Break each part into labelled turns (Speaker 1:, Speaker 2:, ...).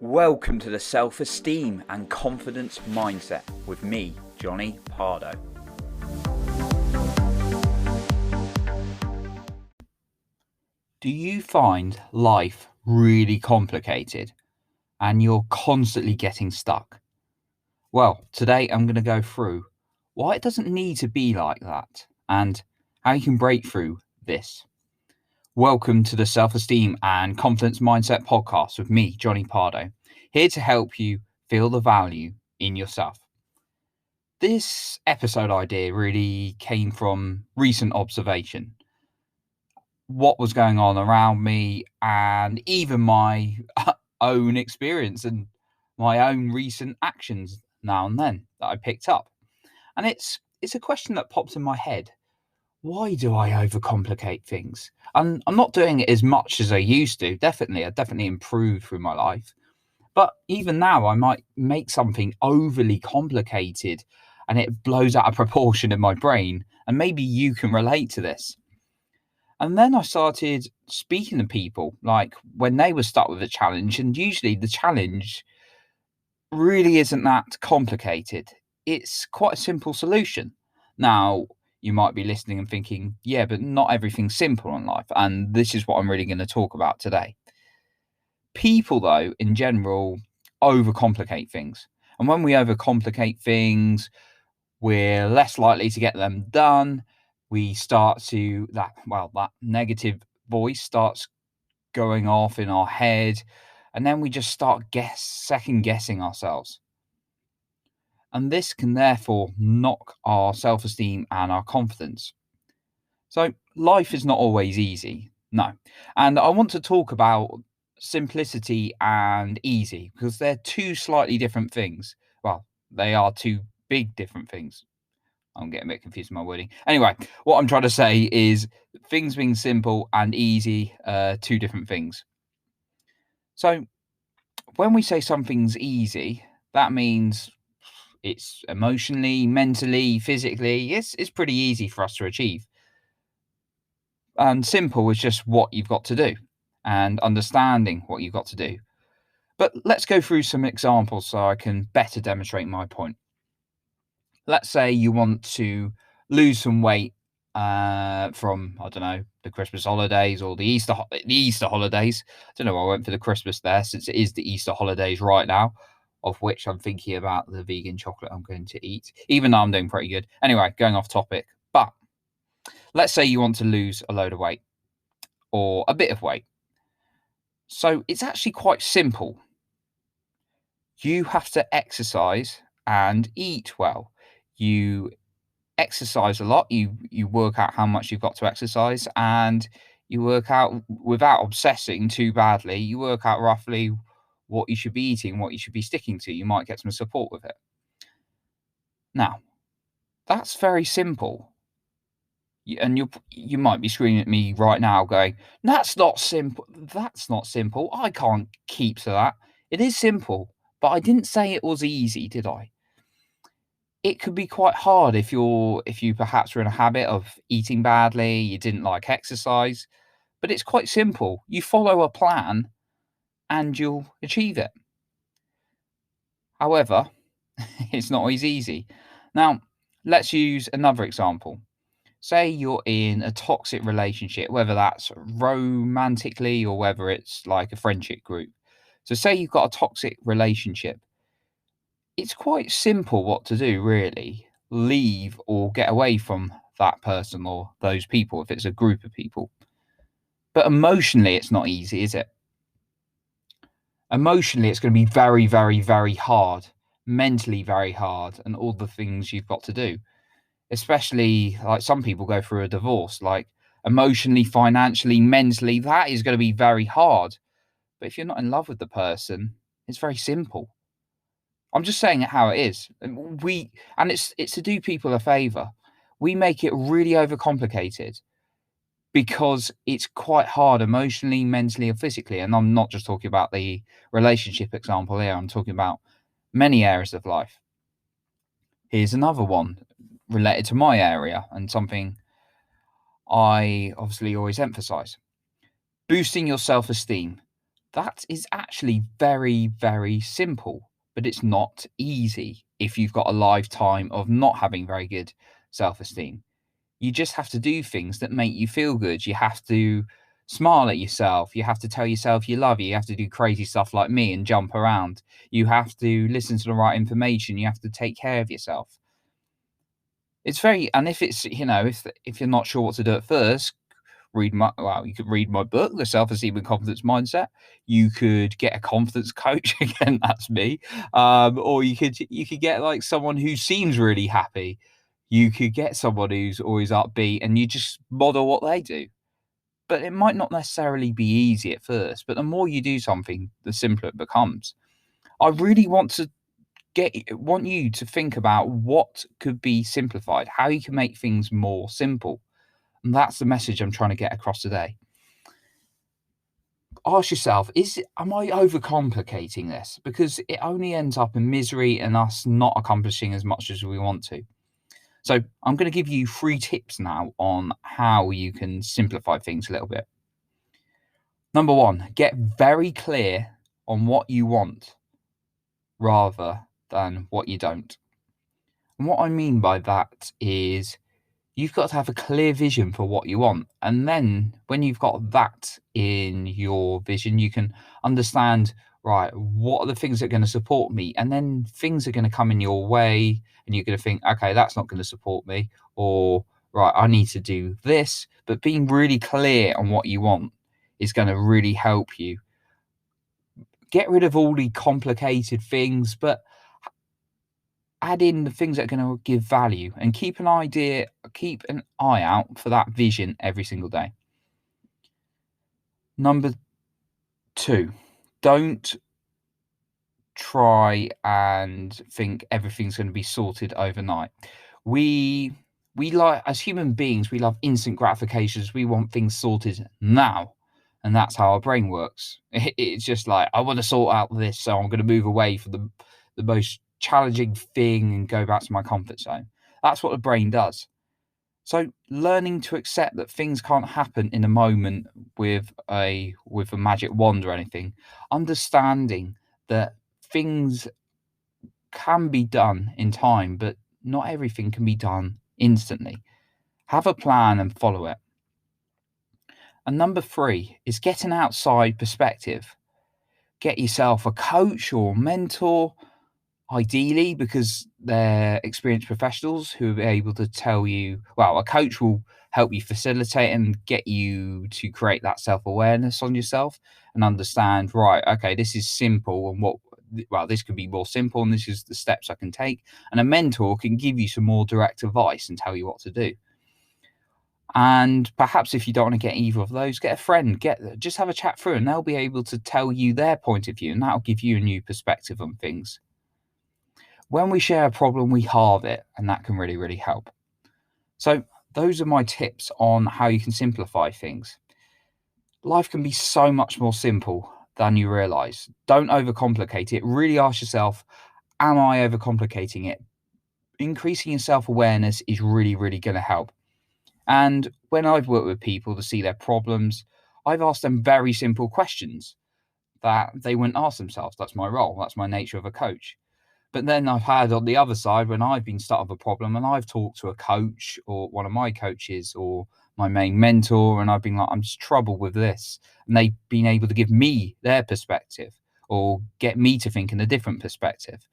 Speaker 1: Welcome to the Self-Esteem and Confidence Mindset with me, Johnny Pardo. Do you find life really complicated and you're constantly getting stuck? Well, today I'm going to go through why it doesn't need to be like that and how you can break through this. Welcome to the Self-Esteem and Confidence Mindset podcast with me, Johnny Pardo, here to help you feel the value in yourself. This episode idea really came from recent observation, what was going on around me, and even my own experience and my own recent actions now and then that I picked up. And it's a question that pops in my head. Why do I overcomplicate things? And I'm not doing it as much as I used to. I definitely improved through my life. But even now, I might make something overly complicated and it blows out of proportion in my brain. And maybe you can relate to this. And then I started speaking to people like when they were stuck with a challenge. And usually the challenge really isn't that complicated. It's quite a simple solution. Now, you might be listening and thinking, yeah, but not everything's simple in life. And this is what I'm really going to talk about today. People, though, in general, overcomplicate things. And when we overcomplicate things, we're less likely to get them done. We start to, that negative voice starts going off in our head. And then we just start second guessing ourselves. And this can therefore knock our self-esteem and our confidence. So life is not always easy, no. And I want to talk about simplicity and easy because they're two slightly different things. Well, they are two big different things. I'm getting a bit confused with my wording. Anyway, what I'm trying to say is things being simple and easy, two different things. So when we say something's easy, that means it's emotionally, mentally, physically, it's pretty easy for us to achieve. And simple is just what you've got to do and understanding what you've got to do. But let's go through some examples so I can better demonstrate my point. Let's say you want to lose some weight from, I don't know, the Christmas holidays or the Easter holidays. I don't know why I went for the Christmas there since it is the Easter holidays right now, of which I'm thinking about the vegan chocolate I'm going to eat, even though I'm doing pretty good. Anyway, going off topic, but let's say you want to lose a load of weight or a bit of weight. So it's actually quite simple. You have to exercise and eat well. You exercise a lot. You work out how much you've got to exercise and you work out without obsessing too badly. You work out roughly what you should be eating, what you should be sticking to. You might get some support with it. Now, that's very simple. And you might be screaming at me right now going, that's not simple. That's not simple. I can't keep to that. It is simple, but I didn't say it was easy, did I? It could be quite hard if you perhaps were in a habit of eating badly, you didn't like exercise, but it's quite simple. You follow a plan and you'll achieve it. However, it's not always easy. Now, let's use another example. Say you're in a toxic relationship, whether that's romantically or whether it's like a friendship group. So say you've got a toxic relationship. It's quite simple what to do, really. Leave or get away from that person or those people if it's a group of people. But emotionally, it's not easy, is it? Emotionally, it's going to be very, very, very hard. Mentally very hard, and all the things you've got to do. Especially like some people go through a divorce, like emotionally, financially, mentally, that is going to be very hard. But if you're not in love with the person, it's very simple. I'm just saying it how it is. It's to do people a favor. We make it really overcomplicated because it's quite hard emotionally, mentally, or physically. And I'm not just talking about the relationship example here. I'm talking about many areas of life. Here's another one related to my area and something I obviously always emphasize. Boosting your self-esteem. That is actually very, very simple, but it's not easy if you've got a lifetime of not having very good self-esteem. You just have to do things that make you feel good. You have to smile at yourself. You have to tell yourself you love you. You have to do crazy stuff like me and jump around. You have to listen to the right information. You have to take care of yourself. It's very, and if it's, if you're not sure what to do at first, you could read my book, The Self-Esteem and Confidence Mindset. You could get a confidence coach. Again, that's me. Or you could get like someone who seems really happy. You could get someone who's always upbeat, and you just model what they do. But it might not necessarily be easy at first, but the more you do something, the simpler it becomes. I really want you to think about what could be simplified, how you can make things more simple. And that's the message I'm trying to get across today. Ask yourself, am I overcomplicating this? Because it only ends up in misery and us not accomplishing as much as we want to. So I'm going to give you 3 tips now on how you can simplify things a little bit. Number 1, get very clear on what you want rather than what you don't. And what I mean by that is you've got to have a clear vision for what you want. And then when you've got that in your vision, you can understand, right, what are the things that are going to support me? And then things are going to come in your way and you're going to think, okay, that's not going to support me. Or, right, I need to do this. But being really clear on what you want is going to really help you. Get rid of all the complicated things, but add in the things that are going to give value, and keep an eye out for that vision every single day. Number 2, don't try and think everything's going to be sorted overnight. We like, as human beings, we love instant gratifications. We want things sorted now. And that's how our brain works. It's just like, I want to sort out this, so I'm going to move away from the most challenging thing and go back to my comfort zone. That's what the brain does. So learning to accept that things can't happen in a moment with a magic wand or anything, understanding that things can be done in time, but not everything can be done instantly. Have a plan and follow it. And number 3 is get an outside perspective. Get yourself a coach or mentor, ideally, because they're experienced professionals who are able to tell you, well, a coach will help you facilitate and get you to create that self-awareness on yourself and understand, right, okay, this is simple, and this could be more simple, and this is the steps I can take. And a mentor can give you some more direct advice and tell you what to do. And perhaps if you don't want to get either of those, get a friend, just have a chat through, and they'll be able to tell you their point of view, and that'll give you a new perspective on things. When we share a problem, we halve it, and that can really, really help. So those are my tips on how you can simplify things. Life can be so much more simple than you realize. Don't overcomplicate it. Really ask yourself, am I overcomplicating it? Increasing your self-awareness is really, really going to help. And when I've worked with people to see their problems, I've asked them very simple questions that they wouldn't ask themselves. That's my role. That's my nature of a coach. But then I've had on the other side, when I've been stuck with a problem and I've talked to a coach or one of my coaches or my main mentor, and I've been like, I'm just troubled with this. And they've been able to give me their perspective or get me to think in a different perspective.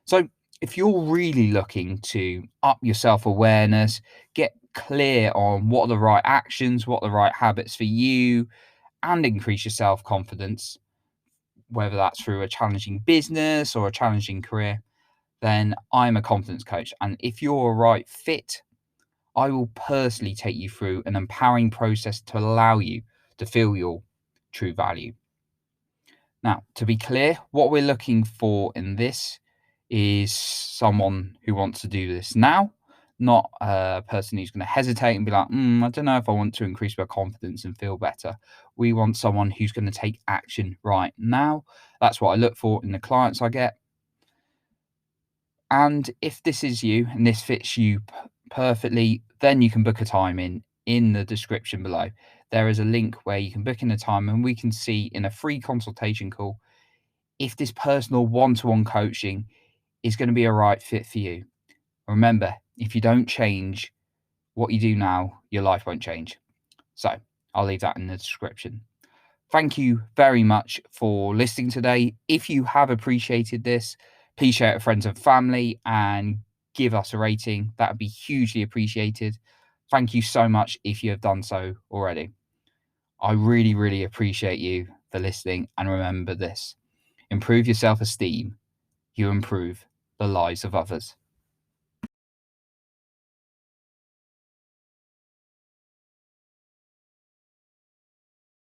Speaker 1: So if you're really looking to up your self-awareness, get clear on what are the right actions, what are the right habits for you, and increase your self-confidence, whether that's through a challenging business or a challenging career, then I'm a confidence coach. And if you're a right fit, I will personally take you through an empowering process to allow you to feel your true value. Now, to be clear, what we're looking for in this is someone who wants to do this now, not a person who's going to hesitate and be like, I don't know if I want to increase my confidence and feel better. We want someone who's going to take action right now. That's what I look for in the clients I get. And if this is you and this fits you perfectly, then you can book a time in the description below. there is a link where you can book in a time and we can see in a free consultation call if this personal one-to-one coaching is going to be a right fit for you. Remember, if you don't change what you do now, your life won't change. So I'll leave that in the description. Thank you very much for listening today. If you have appreciated this, please share it with friends and family and give us a rating. That would be hugely appreciated. Thank you so much if you have done so already. I really, really appreciate you for listening. And remember this: improve your self-esteem, you improve the lives of others.